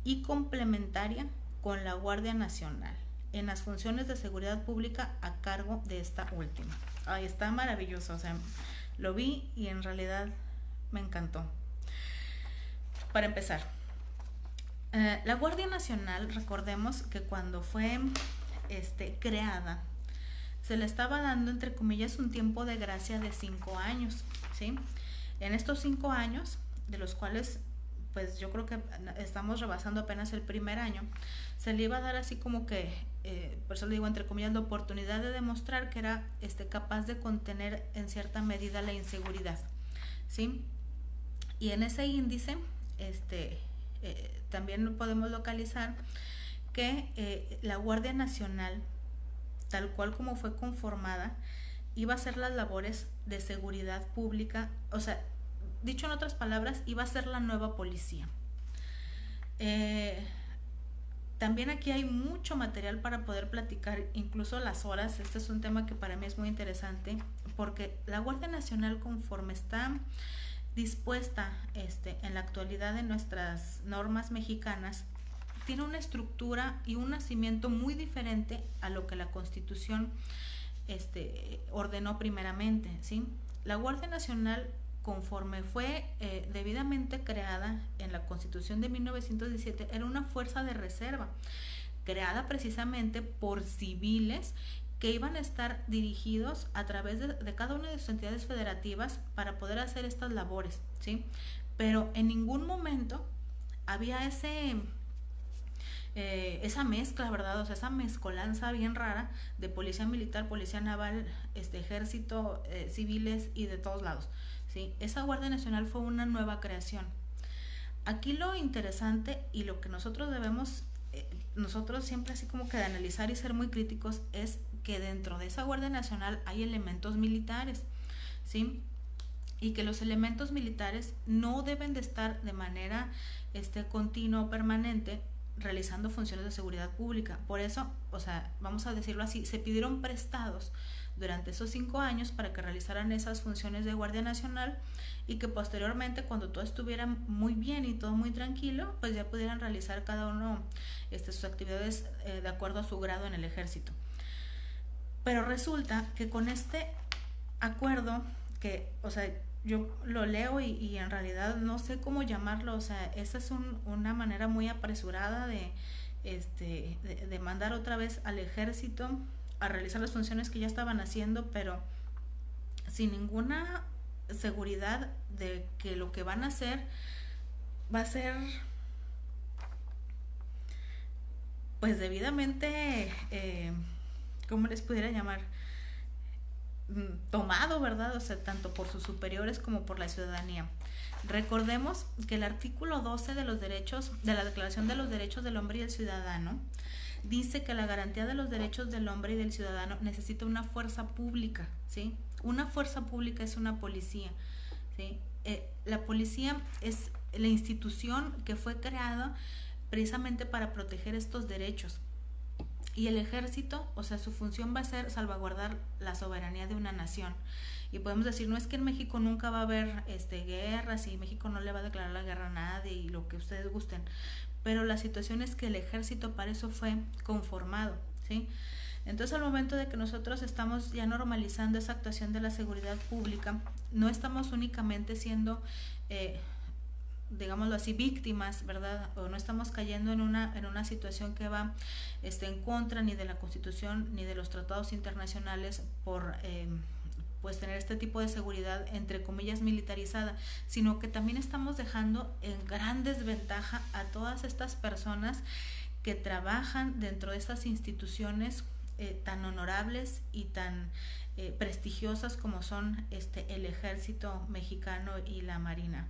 y complementaria con la Guardia Nacional en las funciones de seguridad pública a cargo de esta última. Ay, está maravilloso, o sea, lo vi y en realidad me encantó. Para empezar, la Guardia Nacional, recordemos que cuando fue creada, se le estaba dando, entre comillas, un tiempo de gracia de 5 años, ¿sí? En estos 5 años, de los cuales, pues yo creo que estamos rebasando apenas el primer año, se le iba a dar así como que, por eso le digo entre comillas, la oportunidad de demostrar que era capaz de contener en cierta medida la inseguridad, ¿sí? Y en ese índice, también podemos localizar que la Guardia Nacional, tal cual como fue conformada, iba a hacer las labores de seguridad pública, o sea, dicho en otras palabras, iba a ser la nueva policía. También aquí hay mucho material para poder platicar, incluso las horas. Este es un tema que para mí es muy interesante, porque la Guardia Nacional, conforme está dispuesta en la actualidad de nuestras normas mexicanas, tiene una estructura y un nacimiento muy diferente a lo que la Constitución ordenó primeramente, ¿sí? La Guardia Nacional, conforme fue debidamente creada en la Constitución de 1917, era una fuerza de reserva, creada precisamente por civiles que iban a estar dirigidos a través de cada una de sus entidades federativas para poder hacer estas labores, ¿sí? Pero en ningún momento había esa mezcla, ¿verdad? O sea, esa mezcolanza bien rara de policía militar, policía naval, ejército, civiles y de todos lados, ¿sí? Esa Guardia Nacional fue una nueva creación. Aquí lo interesante y lo que nosotros debemos, nosotros siempre así como que de analizar y ser muy críticos, es que dentro de esa Guardia Nacional hay elementos militares, ¿sí? Y que los elementos militares no deben de estar de manera continua o permanente realizando funciones de seguridad pública. Por eso, o sea, vamos a decirlo así, se pidieron prestados durante esos 5 años para que realizaran esas funciones de Guardia Nacional y que posteriormente, cuando todo estuviera muy bien y todo muy tranquilo, pues ya pudieran realizar cada uno sus actividades de acuerdo a su grado en el ejército. Pero resulta que con este acuerdo, que, o sea, yo lo leo y en realidad no sé cómo llamarlo, o sea, esa es una manera muy apresurada de mandar otra vez al ejército a realizar las funciones que ya estaban haciendo, pero sin ninguna seguridad de que lo que van a hacer va a ser pues debidamente, ¿cómo les pudiera llamar? Tomado, ¿verdad? O sea, tanto por sus superiores como por la ciudadanía. Recordemos que el artículo 12 de los derechos, de la Declaración de los Derechos del Hombre y del Ciudadano, dice que la garantía de los derechos del hombre y del ciudadano necesita una fuerza pública, ¿sí? Una fuerza pública es una policía, ¿sí? La policía es la institución que fue creada precisamente para proteger estos derechos. Y el ejército, o sea, su función va a ser salvaguardar la soberanía de una nación. Y podemos decir, no es que en México nunca va a haber guerras y México no le va a declarar la guerra a nadie y lo que ustedes gusten, pero la situación es que el ejército para eso fue conformado, ¿sí? Entonces, al momento de que nosotros estamos ya normalizando esa actuación de la seguridad pública, no estamos únicamente siendo digámoslo así, víctimas, ¿verdad? O no estamos cayendo en una situación que va en contra ni de la Constitución ni de los tratados internacionales por pues tener este tipo de seguridad entre comillas militarizada, sino que también estamos dejando en gran desventaja a todas estas personas que trabajan dentro de estas instituciones tan honorables y tan prestigiosas como son el Ejército Mexicano y la Marina.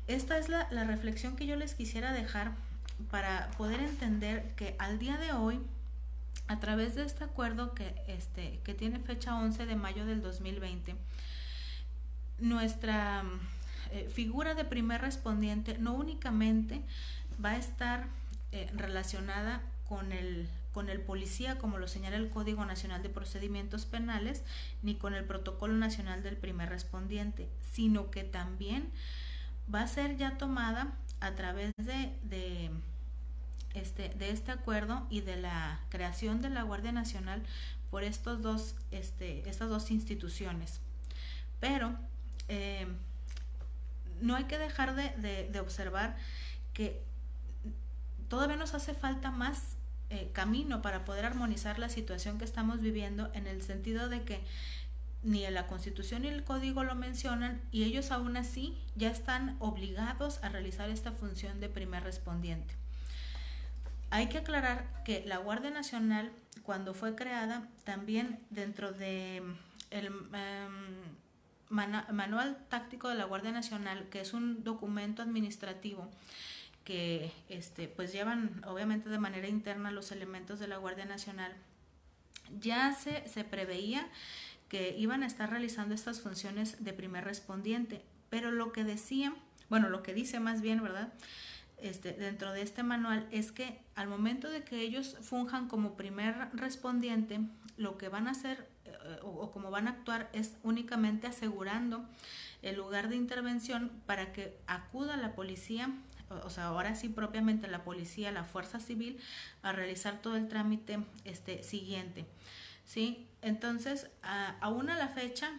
Esta es la reflexión que yo les quisiera dejar para poder entender que al día de hoy, a través de este acuerdo que tiene fecha 11 de mayo del 2020, nuestra figura de primer respondiente no únicamente va a estar relacionada con el policía, como lo señala el Código Nacional de Procedimientos Penales, ni con el Protocolo Nacional del Primer Respondiente, sino que también va a ser ya tomada a través de este acuerdo y de la creación de la Guardia Nacional por estas dos instituciones. Pero no hay que dejar de observar que todavía nos hace falta más camino para poder armonizar la situación que estamos viviendo, en el sentido de que ni la Constitución ni el Código lo mencionan y ellos aún así ya están obligados a realizar esta función de primer respondiente. Hay que aclarar que la Guardia Nacional, cuando fue creada, también dentro de el Manual Táctico de la Guardia Nacional, que es un documento administrativo que pues llevan obviamente de manera interna los elementos de la Guardia Nacional, ya se preveía que iban a estar realizando estas funciones de primer respondiente, pero lo que dice más bien, ¿verdad? Dentro de este manual es que al momento de que ellos funjan como primer respondiente, lo que van a hacer o como van a actuar es únicamente asegurando el lugar de intervención para que acuda la policía, o sea, ahora sí propiamente la policía, la fuerza civil, a realizar todo el trámite siguiente, ¿sí? Entonces, aún a la fecha,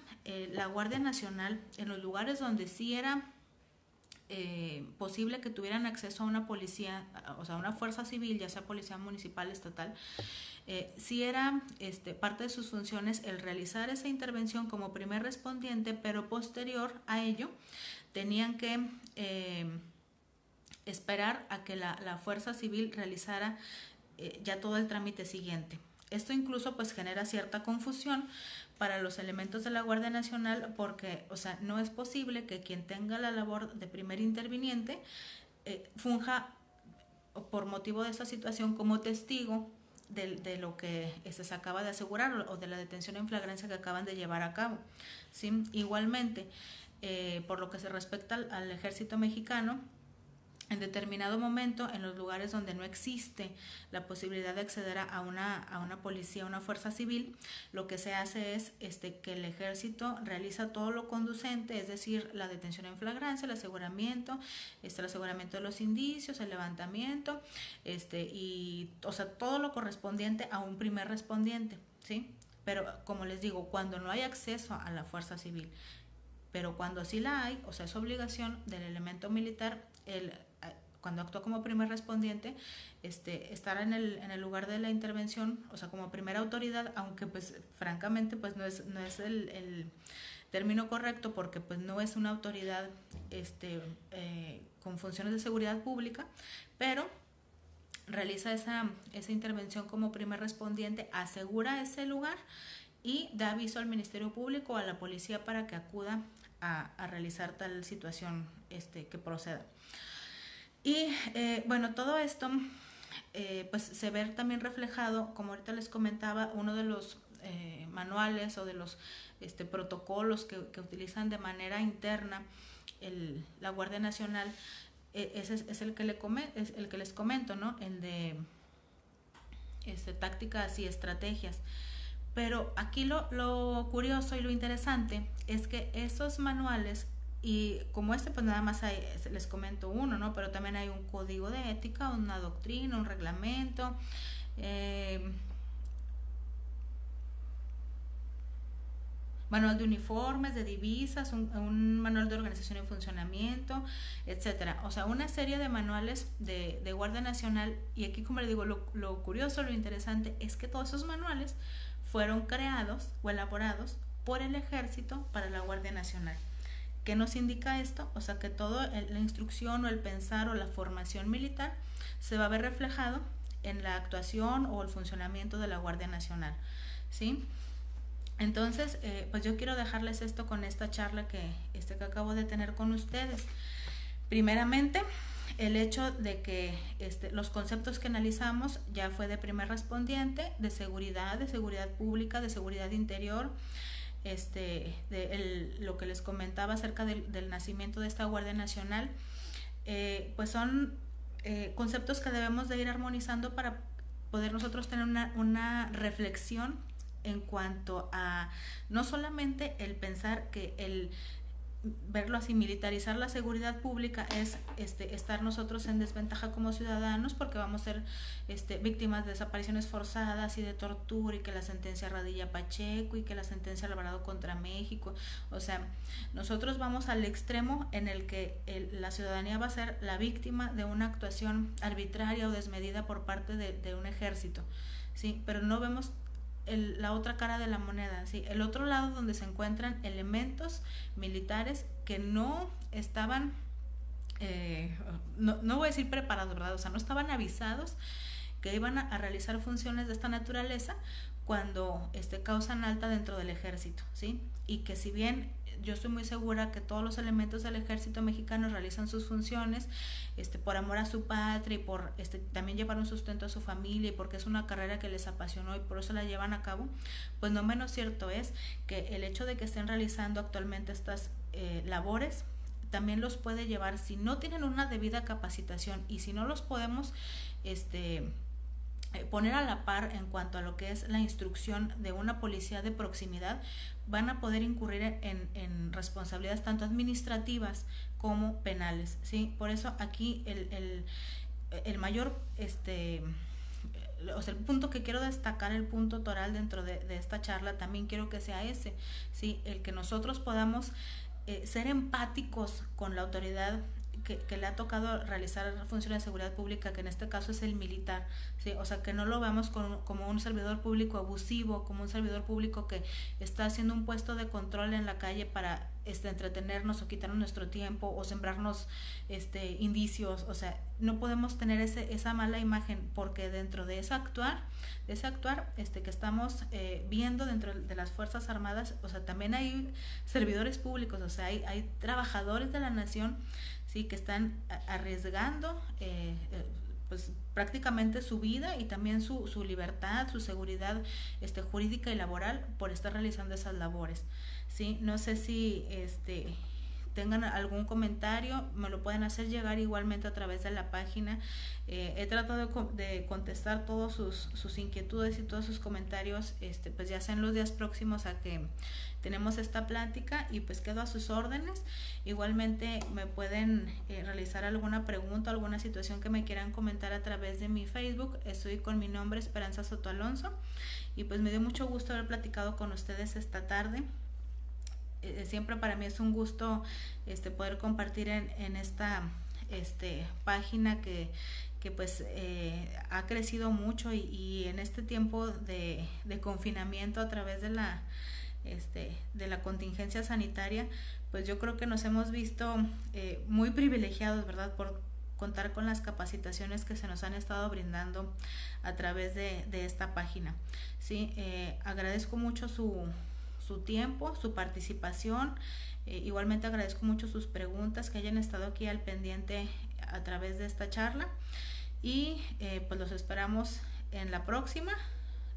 la Guardia Nacional, en los lugares donde sí era posible que tuvieran acceso a una policía, o sea, una fuerza civil, ya sea policía municipal, estatal, sí era parte de sus funciones el realizar esa intervención como primer respondiente, pero posterior a ello tenían que esperar a que la fuerza civil realizara ya todo el trámite siguiente. Esto incluso pues genera cierta confusión para los elementos de la Guardia Nacional, porque, o sea, no es posible que quien tenga la labor de primer interviniente funja por motivo de esta situación como testigo de lo que se acaba de asegurar o de la detención en flagrancia que acaban de llevar a cabo, ¿sí? Igualmente, por lo que se respecta al Ejército Mexicano, en determinado momento, en los lugares donde no existe la posibilidad de acceder a una policía, a una fuerza civil, lo que se hace es que el ejército realiza todo lo conducente, es decir, la detención en flagrancia, el aseguramiento de los indicios, el levantamiento, y, o sea, todo lo correspondiente a un primer respondiente, ¿sí? Pero, como les digo, cuando no hay acceso a la fuerza civil, pero cuando sí la hay, o sea, es obligación del elemento militar, cuando actúa como primer respondiente, estar en el lugar de la intervención, o sea, como primera autoridad, aunque pues francamente pues no es el término correcto, porque pues no es una autoridad con funciones de seguridad pública, pero realiza esa intervención como primer respondiente, asegura ese lugar y da aviso al Ministerio Público o a la policía para que acuda a realizar tal situación que proceda. Y bueno, todo esto pues se ve también reflejado, como ahorita les comentaba, uno de los manuales o de los protocolos que utilizan de manera interna la Guardia Nacional, ese es el que les comento, ¿no? El de tácticas y estrategias. Pero aquí lo curioso y lo interesante es que esos manuales, y como pues nada más les comento uno, ¿no? Pero también hay un código de ética, una doctrina, un reglamento, manual de uniformes, de divisas, un manual de organización y funcionamiento, etcétera. O sea, una serie de manuales de Guardia Nacional. Y aquí, como les digo, lo curioso, lo interesante es que todos esos manuales fueron creados o elaborados por el Ejército para la Guardia Nacional. ¿Qué nos indica esto? O sea, que toda la instrucción o el pensar o la formación militar se va a ver reflejado en la actuación o el funcionamiento de la Guardia Nacional, ¿sí? Entonces, pues yo quiero dejarles esto con esta charla que acabo de tener con ustedes. Primeramente, el hecho de que los conceptos que analizamos ya fue de primer respondiente, de seguridad pública, de seguridad interior, lo que les comentaba acerca del nacimiento de esta Guardia Nacional, pues son conceptos que debemos de ir armonizando para poder nosotros tener una reflexión en cuanto a no solamente el pensar que el verlo así, militarizar la seguridad pública es estar nosotros en desventaja como ciudadanos, porque vamos a ser víctimas de desapariciones forzadas y de tortura, y que la sentencia Radilla Pacheco y que la sentencia Alvarado contra México. O sea, nosotros vamos al extremo en el que la ciudadanía va a ser la víctima de una actuación arbitraria o desmedida por parte de un ejército, ¿sí? Pero no vemos la otra cara de la moneda, ¿sí? El otro lado, donde se encuentran elementos militares que no estaban, no voy a decir preparados, ¿verdad? O sea, no estaban avisados que iban a realizar funciones de esta naturaleza cuando causan alta dentro del ejército, ¿sí? Y que si bien yo estoy muy segura que todos los elementos del ejército mexicano realizan sus funciones por amor a su patria y por también llevar un sustento a su familia, y porque es una carrera que les apasionó y por eso la llevan a cabo, pues no menos cierto es que el hecho de que estén realizando actualmente estas labores también los puede llevar, si no tienen una debida capacitación y si no los podemos poner a la par en cuanto a lo que es la instrucción de una policía de proximidad, van a poder incurrir en responsabilidades tanto administrativas como penales, ¿sí? Por eso aquí el mayor o sea, el punto que quiero destacar, el punto toral dentro de esta charla, también quiero que sea ese, ¿sí? El que nosotros podamos ser empáticos con la autoridad que le ha tocado realizar funciones de seguridad pública, que en este caso es el militar, ¿sí? O sea, que no lo veamos como un servidor público abusivo, como un servidor público que está haciendo un puesto de control en la calle para entretenernos o quitarnos nuestro tiempo o sembrarnos indicios. O sea, no podemos tener esa mala imagen, porque dentro de ese actuar que estamos viendo dentro de las Fuerzas Armadas, o sea, también hay servidores públicos, o sea, hay trabajadores de la nación, sí, que están arriesgando pues prácticamente su vida y también su libertad, su seguridad jurídica y laboral por estar realizando esas labores, sí. No sé si tengan algún comentario, me lo pueden hacer llegar igualmente a través de la página. He tratado de contestar todos sus inquietudes y todos sus comentarios, pues ya sea en los días próximos a que tenemos esta plática, y pues quedo a sus órdenes. Igualmente me pueden realizar alguna pregunta, alguna situación que me quieran comentar a través de mi Facebook. Estoy con mi nombre, Esperanza Soto Alonso, y pues me dio mucho gusto haber platicado con ustedes esta tarde. Siempre para mí es un gusto poder compartir en esta página que pues ha crecido mucho, y en este tiempo de confinamiento a través de la contingencia sanitaria, pues yo creo que nos hemos visto muy privilegiados, ¿verdad?, por contar con las capacitaciones que se nos han estado brindando a través de esta página. Sí, agradezco mucho su tiempo, su participación. Igualmente agradezco mucho sus preguntas, que hayan estado aquí al pendiente a través de esta charla, y pues los esperamos en la próxima.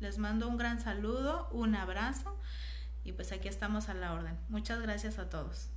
Les mando un gran saludo, un abrazo, y pues aquí estamos a la orden. Muchas gracias a todos.